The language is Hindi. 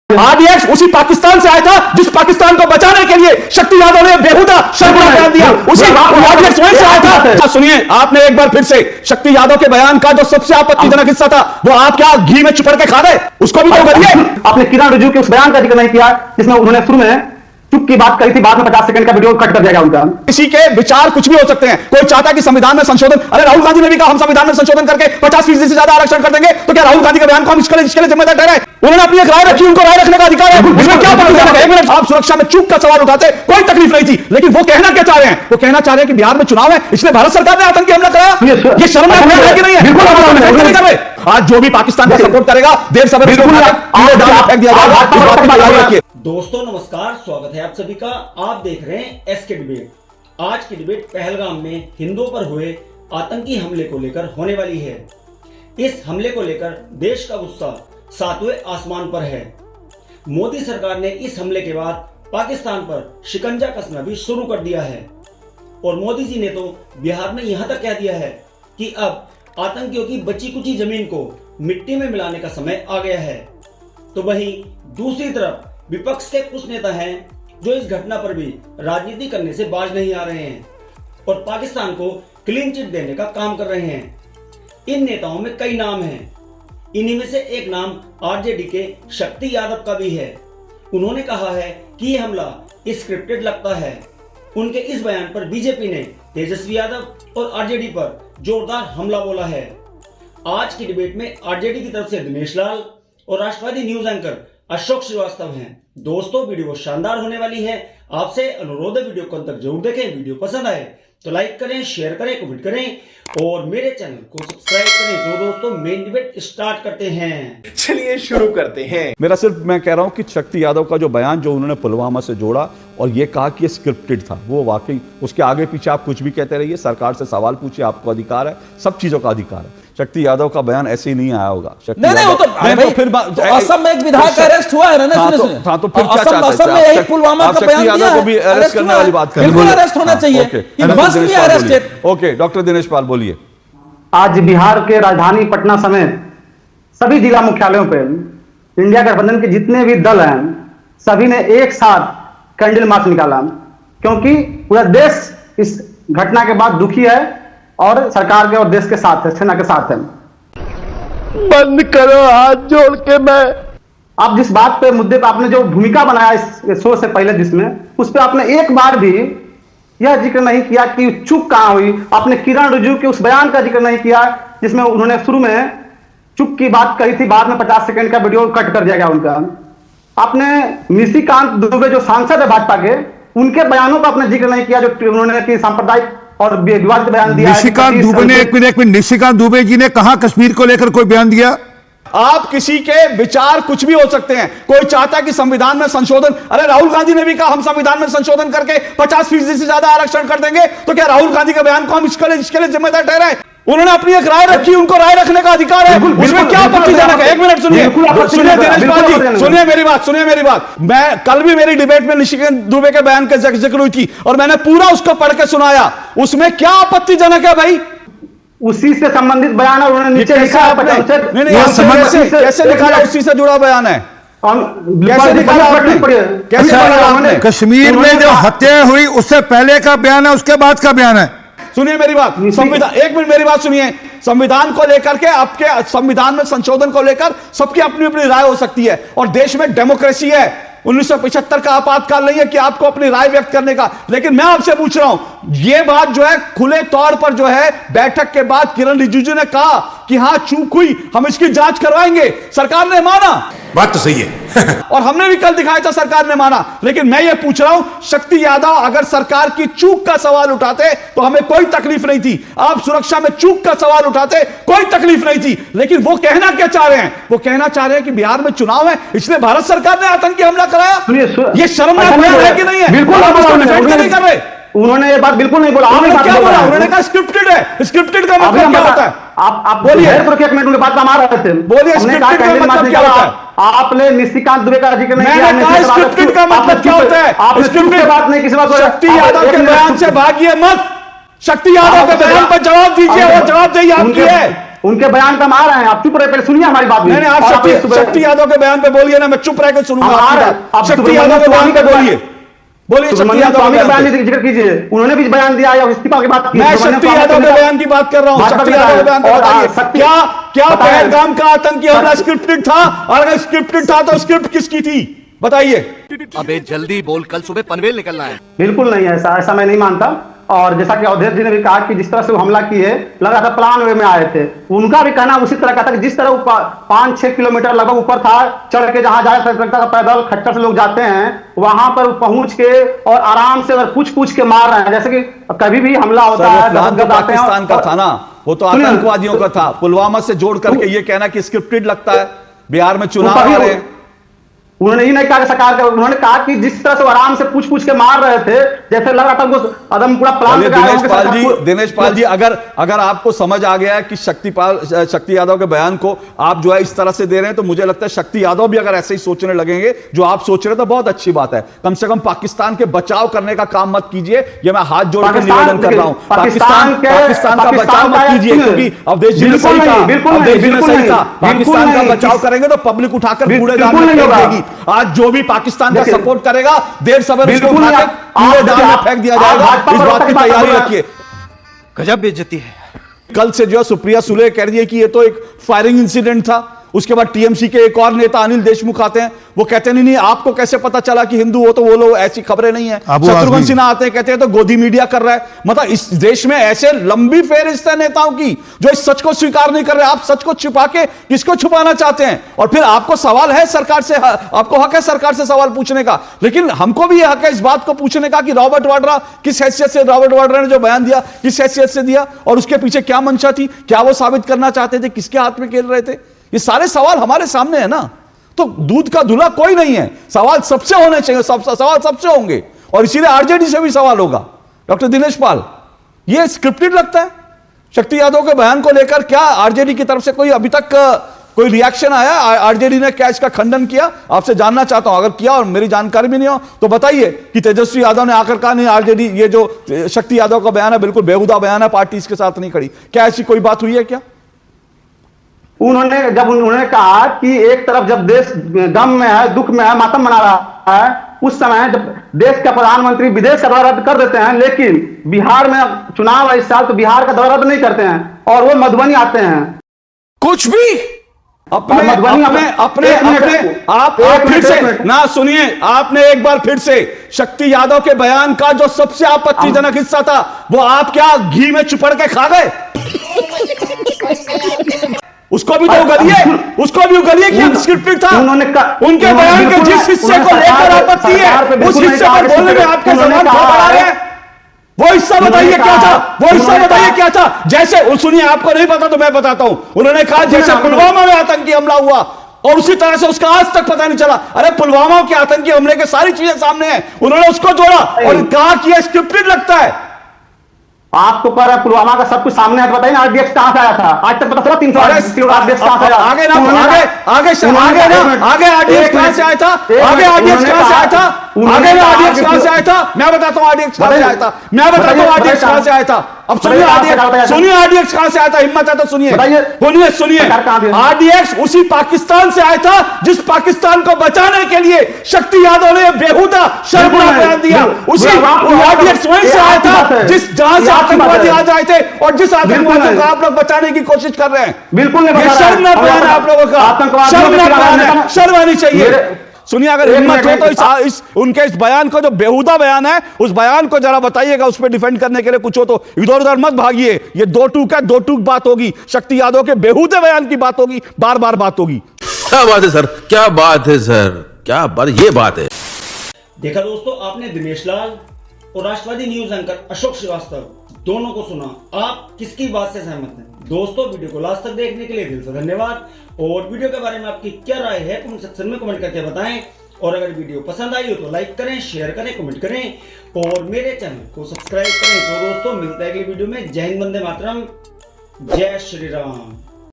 आरडीएक्स उसी पाकिस्तान से आया था जिस पाकिस्तान को बचाने के लिए शक्ति यादव ने बेहुदा शर्मनाक बयान दिया। उसी आरडीएक्स वहीं से आया था। सुनिए, आपने एक बार फिर से शक्ति यादव के बयान का जो सबसे आपत्तिजनक हिस्सा था वो आप क्या घी में चुपड़ के खा गए, उसको भी तो करिए। आपने किरण रिजिजू के उस बयान का जिक्र नहीं किया जिसमें उन्होंने शुरू में चुप की बात कही थी, बाद में 50 सेकंड का वीडियो कट कर दिया गया उनका। किसी के विचार कुछ भी हो सकते हैं। कोई चाहता कि संविधान में संशोधन, अरे राहुल गांधी ने भी कहा हम संविधान में संशोधन करके 50% से ज्यादा आरक्षण कर देंगे, तो क्या राहुल गांधी का बयान को हम इसके लिए जिम्मेदार ठहराएं? उन्होंने अपनी एक राय रखी, उनको राय रखने का अधिकार है, इसमें क्या आपत्तिजनक है? एक मिनट, आप सुरक्षा में चूक का सवाल उठाते, कोई तकलीफ नहीं थी, लेकिन वो कहना क्या चाह रहे हैं? वो कहना चाह रहे हैं कि बिहार में चुनाव है इसलिए भारत सरकार ने आतंकी हमला कराया। ये शर्मनाक है कि नहीं है? बिल्कुल। आज जो भी पाकिस्तान का सपोर्ट करेगा देर सवेरे फेंक दिया जाएगा। दोस्तों नमस्कार, स्वागत है आप सभी का। आप देख रहे हैं एसके डिबेट। आज की डिबेट पहलगाम में हिंदुओं पर हुए आतंकी हमले को लेकर होने वाली है। इस हमले को लेकर देश का गुस्सा 7वें आसमान पर है। मोदी सरकार ने इस हमले के बाद पाकिस्तान पर शिकंजा कसना भी शुरू कर दिया है और मोदी जी ने तो बिहार में यहां तक कह दिया है कि अब आतंकियों की बची कुची जमीन को मिट्टी में मिलाने का समय आ गया है। तो वहीं दूसरी तरफ विपक्ष के कुछ नेता हैं जो इस घटना पर भी राजनीति करने से बाज नहीं आ रहे हैं और पाकिस्तान को क्लीन चिट देने का काम कर रहे हैं। इन नेताओं में कई नाम हैं। इन्हीं में से एक नाम आरजेडी के शक्ति यादव का भी है। उन्होंने कहा है कि यह हमला स्क्रिप्टेड लगता है। उनके इस बयान पर बीजेपी ने तेजस्वी यादव और आरजेडी पर जोरदार हमला बोला है। आज की डिबेट में आरजेडी की तरफ से दिनेश लाल और राष्ट्रवादी न्यूज एंकर अशोक श्रीवास्तव हैं। दोस्तों वीडियो शानदार होने वाली है। आपसे अनुरोध है वीडियो को अंत तक जरूर देखें। वीडियो पसंद आए तो लाइक करें, शेयर करें, कमेंट करें और मेरे चैनल को सब्सक्राइब करें। तो दोस्तों मेन डिबेट स्टार्ट करते हैं। चलिए शुरू करते हैं। मेरा सिर्फ मैं कह रहा हूं कि शक्ति यादव का जो बयान जो उन्होंने पुलवामा से जोड़ा और ये कहा कि ये स्क्रिप्टेड था, वो वाकई उसके आगे पीछे आप कुछ भी कहते रहिए, सरकार से सवाल पूछिए, आपको अधिकार है, सब चीजों का अधिकार है। शक्ति यादव का बयान ऐसे ही नहीं आया होगा। नहीं वो तो फिर असम में एक विधायक अरेस्ट हुआ है ना, हाँ तो फिर क्या असम में यही पुलवामा का बयान दिया है, भी अरेस्ट करने वाली बात करें। बिल्कुल अरेस्ट होना चाहिए। ओके, डॉक्टर दिनेश पाल बोलिए। आज बिहार के राजधानी पटना समेत सभी जिला मुख्यालयों पे इंडिया गठबंधन के जितने भी दल हैं सभी ने एक साथ कैंडल मार्च निकाला, क्योंकि पूरा देश इस घटना के बाद दुखी है और सरकार के और देश के साथ है, सेना के साथ है। बंद करो हाथ जोड़ के। मैं आप जिस बात पे मुद्दे पे आपने जो भूमिका बनाया इस शो से पहले जिसमें, उस पे आपने एक बार भी यह जिक्र नहीं किया कि चुप कहां हुई। आपने किरण रिजिजू के उस बयान का जिक्र नहीं किया जिसमें उन्होंने शुरू में चुप की बात कही थी, बाद में 50 सेकंड का वीडियो कट कर दिया गया उनका। आपने निशिकांत दुबे जो सांसद है भाजपा के, उनके बयानों का आपने जिक्र नहीं किया जो उन्होंने कि सांप्रदायिक और विवादित बयान दिया। निशिकांत दुबे ने एक मिनट निशिकांत दुबे जी ने कहा कश्मीर को लेकर कोई बयान दिया? आप किसी के विचार कुछ भी हो सकते हैं। कोई चाहता है कि संविधान में संशोधन, अरे राहुल गांधी ने भी कहा हम संविधान में संशोधन करके 50% से ज्यादा आरक्षण कर देंगे, तो क्या राहुल गांधी के बयान को हम इसके लिए जिम्मेदार ठहराएं? उन्होंने अपनी एक राय रखी, उनको राय रखने का अधिकार है, उसमें क्या आपत्तिजनक है? एक मिनट सुनिए दिनेश पाल जी, सुनिए मेरी बात। मैं कल भी मेरी डिबेट में निशिकांत दुबे के बयान का जिक्र हुई थी और मैंने पूरा उसको पढ़ के सुनाया। उसमें क्या आपत्तिजनक है भाई? उसी से संबंधित बयान है, उन्होंने नीचे लिखा है। कैसे लिखा है? उसी से जुड़ा बयान है। कैसे? कश्मीर में जो हत्या हुई उससे पहले का बयान है, उसके बाद का बयान है। सुनिए मेरी बात, संविधान, एक मिनट मेरी बात सुनिए। संविधान को लेकर के, आपके संविधान में संशोधन को लेकर सबकी अपनी अपनी राय हो सकती है और देश में डेमोक्रेसी है। 1975 का आपातकाल नहीं है कि आपको अपनी राय व्यक्त करने का। लेकिन मैं आपसे पूछ रहा हूं, यह बात जो है खुले तौर पर जो है बैठक के बाद किरण रिजिजू ने कहा कि हां चूक हुई, हम इसकी जांच करवाएंगे, सरकार ने माना। बात तो सही है और हमने भी कल दिखाया था, सरकार ने माना। लेकिन मैं ये पूछ रहा हूं, शक्ति यादव अगर सरकार की चूक का सवाल उठाते तो हमें कोई तकलीफ नहीं थी। आप सुरक्षा में चूक का सवाल उठाते, कोई तकलीफ नहीं थी। लेकिन वो कहना क्या चाह रहे हैं? वो कहना चाह रहे हैं कि बिहार में चुनाव है इसलिए भारत सरकार ने आतंकी हमला कराया। ये शर्मनाक बयान है कि नहीं है? बिल्कुल नहीं कर रहे। उन्होंने ये बात बिल्कुल नहीं बोला। आपने क्या बोला? उन्होंने कहा स्क्रिप्टेड है। स्क्रिप्टेड का मतलब क्या होता है? आप बोलिए। एक मिनट उनके बात में आ रहे थे। बोलिए स्क्रिप्टेड का मतलब क्या होता है? आपने निशिकांत दुबे का जिक्र नहीं किया। स्क्रिप्टेड का मतलब क्या होता है? आप स्क्रिप्टेड बात नहीं किसी बात। शक्ति यादव के बयान से भागिए मत। शक्ति यादव के बयान पर जवाब दीजिए और जवाब चाहिए आपकी है। उनके बयान पे हम आ रहे हैं, आप चुप रहे, पहले सुनिए हमारी बात। नहीं आप शक्ति यादव के बयान पे बोलिए ना, मैं चुप रह के सुनूंगा आपकी बात। शक्ति यादव के बयान पे बोलिए, बोलिए शक्ति यादव के बयान पे जिक्र कीजिए, उन्होंने भी बयान दिया या इस्तीफा की बात की। मैं शक्ति यादव के बयान की बात कर रहा हूं। शक्ति यादव के बयान पे बताइए, क्या पहलगाम का आतंकी हमला स्क्रिप्टेड था? और अगर स्क्रिप्टेड था तो स्क्रिप्ट किसकी थी बताइए? अबे जल्दी बोल, कल सुबह पनवेल निकलना है। बिल्कुल नहीं है ऐसा मैं नहीं मानता। और जैसा कि अवधेश जी ने भी कहा कि जिस तरह से वो हमला किए लगा था प्लान वे में आए थे, उनका भी कहना उसी तरह का था कि जिस तरह वो 5-6 किलोमीटर लगभग ऊपर था, चढ़ के जहां जाया था पैदल खच्चर से लोग जाते हैं, वहां पर पहुंच के और आराम से अगर पूछ के मार रहे हैं, जैसे कि कभी भी हमला होता है पाकिस्तान का था ना, वो तो आतंकवादियों का था। पुलवामा से जोड़ करके ये कहना कि स्क्रिप्टेड लगता है। बिहार में चुनाव आ रहे हैं, उन्होंने ही नहीं कहा सरकार का, उन्होंने कहा कि जिस तरह से वो आराम से पूछ के मार रहे थे, जैसे लग रहा था उनको एकदम पूरा प्लान। दिनेश पाल जी, अगर आपको समझ आ गया है कि शक्ति यादव के बयान को आप जो है इस तरह से दे रहे हैं, तो मुझे लगता है शक्ति यादव भी अगर ऐसे ही सोचने लगेंगे जो आप सोच रहे हैं तो बहुत अच्छी बात है। कम से कम पाकिस्तान के बचाव करने का काम मत कीजिए, ये मैं हाथ जोड़ के निवेदन कर रहा हूं। पाकिस्तान का बचाव मत कीजिए, क्योंकि अवधेश जी ने सही कहा, अवधेश जी ने सही कहा, पाकिस्तान का बचाव करेंगे तो पब्लिक उठाकर कूड़ेदान में फेंक देगी। आज जो भी पाकिस्तान का सपोर्ट करेगा, देर सवेर उसको उठाकर कूड़ेदान में फेंक दिया जाएगा। इस बात की तैयारी रखिए। गजब बेइज्जती है। कल से जो है सुप्रिया सुले कह रही है कि ये तो एक फायरिंग इंसिडेंट था। उसके बाद टीएमसी के एक और नेता अनिल देशमुख आते हैं, वो कहते नहीं आपको कैसे पता चला कि हिंदू हो, तो वो लोग ऐसी खबरें नहीं है। शत्रुघ्न सिन्हा आते हैं, कहते हैं तो गोदी मीडिया कर रहा है। मतलब इस देश में ऐसे लंबी फेहरिस्त है नेताओं की जो इस सच को स्वीकार नहीं कर रहे। आप सच को छुपा के किसको छुपाना चाहते हैं? और फिर आपको सवाल है सरकार से, आपको हक है सरकार से सवाल पूछने का, लेकिन हमको भी हक है इस बात को पूछने का कि रॉबर्ट वाड्रा किस हैसियत से, रॉबर्ट वाड्रा ने जो बयान दिया किस हैसियत से दिया, और उसके पीछे क्या मंशा थी, क्या वो साबित करना चाहते थे, किसके हाथ में खेल रहे थे? ये सारे सवाल हमारे सामने है ना। तो दूध का दूल्हा कोई नहीं है, सवाल सबसे होने चाहिए, सवाल सबसे होंगे, और इसीलिए आरजेडी से भी सवाल होगा। डॉक्टर दिनेश पाल, ये स्क्रिप्टेड लगता है? शक्ति यादव के बयान को लेकर क्या आरजेडी की तरफ से कोई अभी तक कोई रिएक्शन आया? आरजेडी ने क्या इसका खंडन किया? आपसे जानना चाहता हूं, अगर किया और मेरी जानकारी भी नहीं हो तो बताइए कि तेजस्वी यादव ने आकर कहा नहीं आरजेडी, ये जो शक्ति यादव का बयान है बिल्कुल बेहुदा बयान है, पार्टी इसके साथ नहीं खड़ी। क्या ऐसी कोई बात हुई है क्या? उन्होंने कहा कि एक तरफ जब देश गम में है, दुख में है, मातम मना रहा है, उस समय जब देश का प्रधानमंत्री विदेश का दौरा रद्द कर देते हैं, लेकिन बिहार में चुनाव है इस साल, तो बिहार का दौरा रद्द नहीं करते हैं और वो मधुबनी आते हैं। कुछ भी अपने आप फिर से ना सुनिए, आपने एक बार फिर से शक्ति यादव के बयान का जो सबसे आपत्तिजनक हिस्सा था, वो आप क्या घी में चुपड़ के खा गए? उसको भी तो उगलिए, उसको भी उगलिए कि स्क्रिप्टेड था। उनके बयान के जिस हिस्से को लेकर आपत्ति है, उस हिस्से पर बोलने में आपके जबान क्यों बढ़ा रहे हैं? वो हिस्सा बताइए क्या था, वो हिस्सा बताइए क्या था। जैसे सुनिए, आपको नहीं पता तो मैं बताता हूं। उन्होंने कहा जैसे पुलवामा में आतंकी हमला हुआ और उसी तरह से उसका आज तक पता नहीं चला। अरे पुलवामा के आतंकी हमले के सारी चीजें सामने हैं, उन्होंने उसको जोड़ा और कहा कि यह स्क्रिप्टेड लगता है। आपको पर पुलवामा का सब कुछ सामने है, बताइए ना आरडीएक्स कहां से आया था? आज तक पता चला 300 आरडीएक्स कहां से आया? आगे आरडीएक्स कहां से आया था? आगे आरडीएक्स कहां से आया था? आरडीएक्स कहां से आया था? मैं बताता हूं आरडीएक्स कहां से आया था, मैं बताता हूं आरडीएक्स कहां से आया था। अब सुनिए आरडीएक्स कहां से आया था, हिम्मत है तो सुनिए, सुनिए आरडीएक्स उसी पाकिस्तान से आया था जिस पाकिस्तान को बचाने के लिए शक्ति यादव ने बेहुदा शर्मनाक बयान दिया। उसी आरडीएक्स वहीं से आया था जिस जहां से आतंकवादी आ जाए थे और जिस आतंकवादी को आप लोग बचाने की कोशिश कर रहे हैं। बिल्कुल शर्मनाक बयान है आप लोगों का, शर्मनाक बयान है, शर्म आनी चाहिए। सुनिए, अगर हिम्मत हो तो उनके इस बयान को, जो बेहुदा बयान है, उस बयान को जरा बताइएगा। उस पर डिफेंड करने के लिए कुछ हो तो इधर उधर मत भागिए। ये दो टूक बात होगी, शक्ति यादव के बेहुदे बयान की बात होगी, बार बार बात होगी। क्या बात है सर, क्या बात है सर, क्या बात, ये बात है। देखा दोस्तों, आपने दिनेश लाल और राष्ट्रवादी न्यूज एंकर अशोक श्रीवास्तव दोनों को सुना। आप किसकी बात से सहमत हैं? दोस्तों, वीडियो को लास्ट तक देखने के लिए दिल से धन्यवाद। और वीडियो के बारे में आपकी क्या राय है कमेंट सेक्शन में कमेंट करके बताएं। और अगर वीडियो पसंद आई हो तो लाइक करें, शेयर करें, कमेंट करें और मेरे चैनल को सब्सक्राइब करें। तो दोस्तों, मिलते हैं अगली वीडियो में। जय हिंद, वंदे मातरम, जय श्री राम।